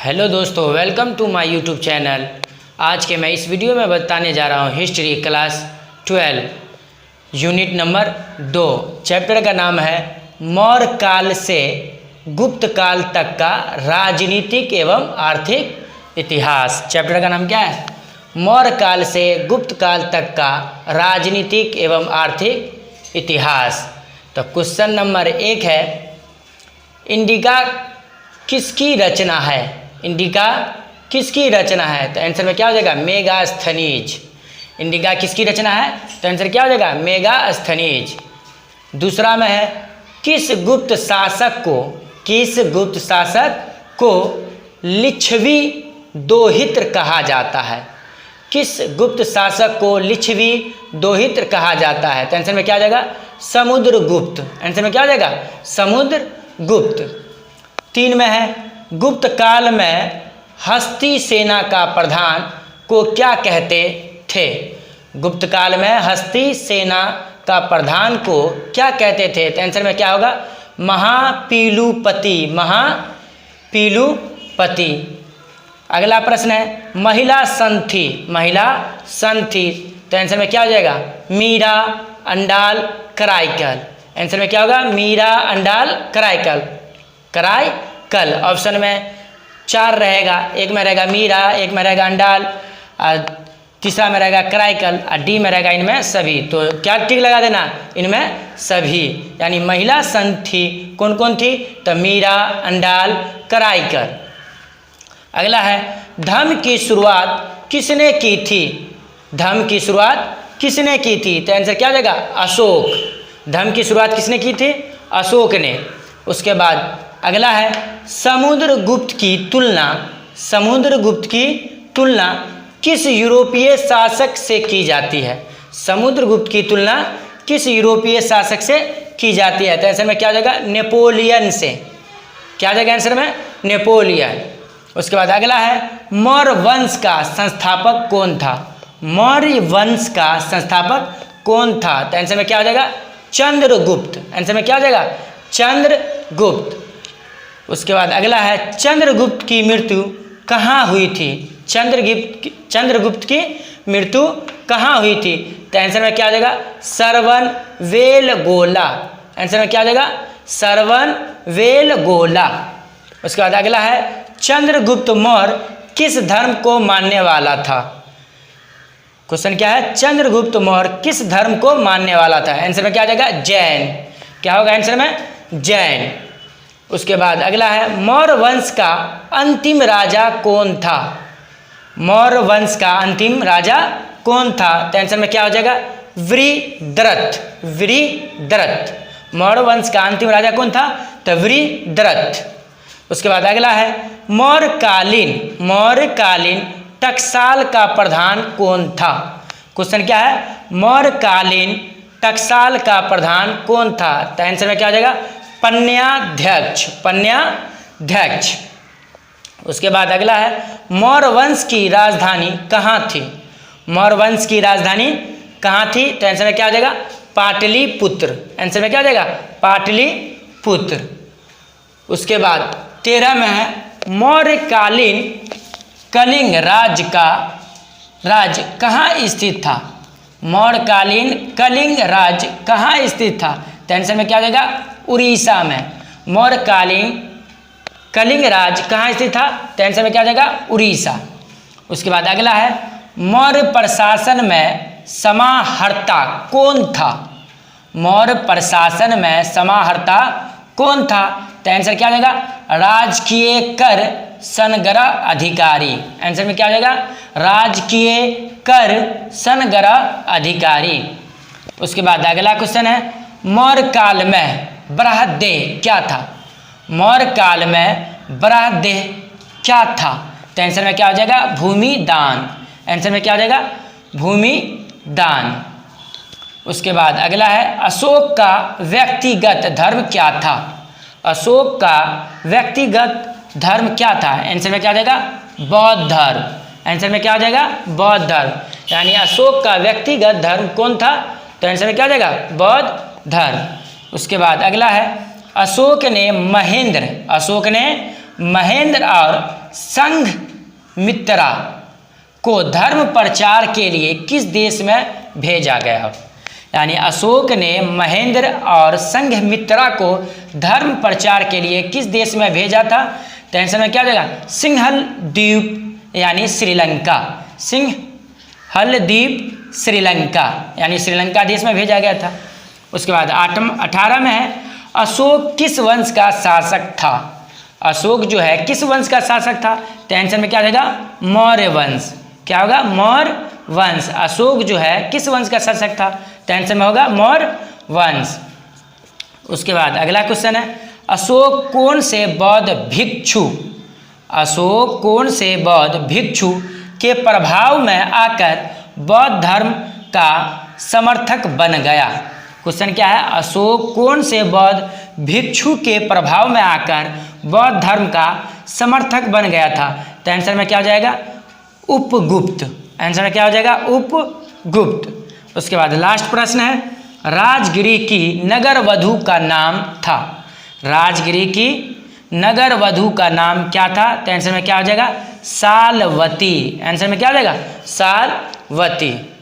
Hello दोस्तों, welcome to my YouTube channel. आज के मैं इस वीडियो में बताने जा रहा हूँ history class 12 unit number 2। Chapter का नाम है मौर्य काल से गुप्त काल तक का राजनीतिक एवं आर्थिक इतिहास। चैप्टर का नाम क्या है? मौर्य काल से गुप्त काल तक का राजनीतिक एवं आर्थिक इतिहास। तो क्वेश्चन नंबर 1 है, इंडिका किसकी रचना है? इंडिका किसकी रचना है? तो आंसर में क्या हो जाएगा? मेगास्थनीज। इंडिका किसकी रचना है? तो आंसर क्या हो जाएगा? मेगास्थनीज। दूसरा में है, किस गुप्त शासक को लिच्छवी दोहित्र कहा जाता है? किस गुप्त शासक को लिच्छवी दोहित्र कहा जाता है? तो आंसर में क्या हो जाएगा? समुद्रगुप्त। आंसर में क्या हो जाएगा? समुद्रगुप्त। 3 में है, गुप्त काल में हस्ती सेना का प्रधान को क्या कहते थे? गुप्त काल में हस्ती सेना का प्रधान को क्या कहते थे? तो आंसर में क्या होगा? महापीलुपति। महापीलुपति। अगला प्रश्न है, महिला संथी। तो आंसर में क्या हो जाएगा? मीरा, अंडाल, कराईकल। आंसर में क्या होगा? मीरा, अंडाल, कराईकल। ऑप्शन में 4 रहेगा। एक में रहेगा मीरा, एक में रहेगा अंडाल, और तीसरा में रहेगा कराईकल, और डी में रहेगा इनमें सभी। तो क्या टिक लगा देना? इनमें सभी। यानी महिला संथी कौन कौन थी? तो मीरा, अंडाल, कराईकल। अगला है, धर्म की शुरुआत किसने की थी? धर्म की शुरुआत किसने की थी? तो आंसर क्या हो जाएगा? अशोक। धर्म की शुरुआत किसने की थी? अशोक ने। उसके बाद अगला है, समुद्रगुप्त की तुलना किस यूरोपीय शासक से की जाती है? समुद्रगुप्त की तुलना किस यूरोपीय शासक से की जाती है? तो आंसर में क्या हो जाएगा? नेपोलियन से। क्या आ जाएगा आंसर में? नेपोलियन। उसके बाद अगला है, मौर्य वंश का संस्थापक कौन था? मौर्य वंश का संस्थापक कौन था? तो आंसर में क्या हो जाएगा? चंद्रगुप्त। आंसर में क्या हो जाएगा? चंद्रगुप्त। उसके बाद अगला है, चंद्रगुप्त की मृत्यु कहाँ हुई थी? चंद्रगुप्त की मृत्यु कहाँ हुई थी? तो आंसर में क्या हो जाएगा? सरवनबेलगोला। आंसर में क्या हो जाएगा? सरवनबेलगोला। उसके बाद अगला है, चंद्रगुप्त मौर्य किस धर्म को मानने वाला था? क्वेश्चन क्या है? चंद्रगुप्त मौर्य किस धर्म को मानने वाला था? आंसर में क्या आ जाएगा? जैन। क्या होगा आंसर में? जैन। उसके बाद अगला है, मौर्य वंश का अंतिम राजा कौन था? मौर्य वंश का अंतिम राजा कौन था? तो आंसर में क्या हो जाएगा? वृहद्रथ। मौर्य वंश का अंतिम राजा कौन था? तो वृहद्रथ। उसके बाद अगला है, मौर्यकालीन टकसाल का प्रधान कौन था? क्वेश्चन क्या है? मौर्यकालीन टकसाल का प्रधान कौन था? तो आंसर में क्या हो जाएगा? पन्याध्यक्ष। उसके बाद अगला है, मौर्य वंश की राजधानी कहाँ थी? मौर्य वंश की राजधानी कहाँ थी? तो आंसर में क्या हो जाएगा? पाटलिपुत्र। आंसर में क्या हो जाएगा? पाटलिपुत्र। उसके बाद 13 में है, मौर्यकालीन कलिंग राज्य कहाँ स्थित था? मौर्यकालीन कलिंग राज्य कहाँ स्थित था? तो आंसर में क्या हो जाएगा? उड़ीसा में। मौर्यकालीन कलिंग राज्य कहाँ स्थित था? तो आंसर में क्या हो जाएगा? उड़ीसा। उसके बाद अगला है, मौर्य प्रशासन में समाहर्ता कौन था? मौर्य प्रशासन में समाहर्ता कौन था? तो आंसर क्या हो जाएगा? राजकीय कर संग्रह अधिकारी। आंसर में क्या हो जाएगा? राजकीय कर संग्रह अधिकारी। उसके बाद अगला क्वेश्चन है, मौर्य काल में ब्रहदेह क्या था? मौर्य काल में ब्रहदेह क्या था? तो आंसर में क्या हो जाएगा? भूमिदान। आंसर में क्या हो जाएगा? भूमिदान। उसके बाद अगला है, अशोक का व्यक्तिगत धर्म क्या था? अशोक का व्यक्तिगत धर्म क्या था? आंसर में क्या हो जाएगा? बौद्ध धर्म। आंसर में क्या हो जाएगा? बौद्ध धर्म। यानी अशोक का व्यक्तिगत धर्म कौन था? तो आंसर में क्या हो जाएगा? बौद्ध धर्म। उसके बाद अगला है, अशोक ने महेंद्र और संघमित्रा को धर्म प्रचार के लिए किस देश में भेजा गया? यानी अशोक ने महेंद्र और संघमित्रा को धर्म प्रचार के लिए किस देश में भेजा था? तो आंसर में क्या हो जाएगा? सिंहल द्वीप यानी श्रीलंका। सिंहल द्वीप श्रीलंका यानी श्रीलंका देश में भेजा गया था। उसके बाद 18 में है, अशोक किस वंश का शासक था? अशोक जो है किस वंश का शासक था? तो आंसर में क्या हो जाएगा? मौर्य वंश। क्या होगा? मौर्य वंश। अशोक जो है किस वंश का शासक था? तो आंसर में होगा मौर्य वंश। उसके बाद अगला क्वेश्चन है, अशोक कौन से बौद्ध भिक्षु, अशोक कौन से बौद्ध भिक्षु के प्रभाव में आकर बौद्ध धर्म का समर्थक बन गया? क्वेश्चन क्या है? अशोक कौन से बौद्ध भिक्षु के प्रभाव में आकर बौद्ध धर्म का समर्थक बन गया था? तो आंसर में क्या हो जाएगा? उपगुप्त। आंसर में क्या हो जाएगा? उपगुप्त। उसके बाद लास्ट प्रश्न है, राजगिरी की नगर वधु का नाम था? राजगिरी की नगर वधु का नाम क्या था? तो आंसर में क्या हो जाएगा? सालवती। आंसर में क्या हो जाएगा? सालवती।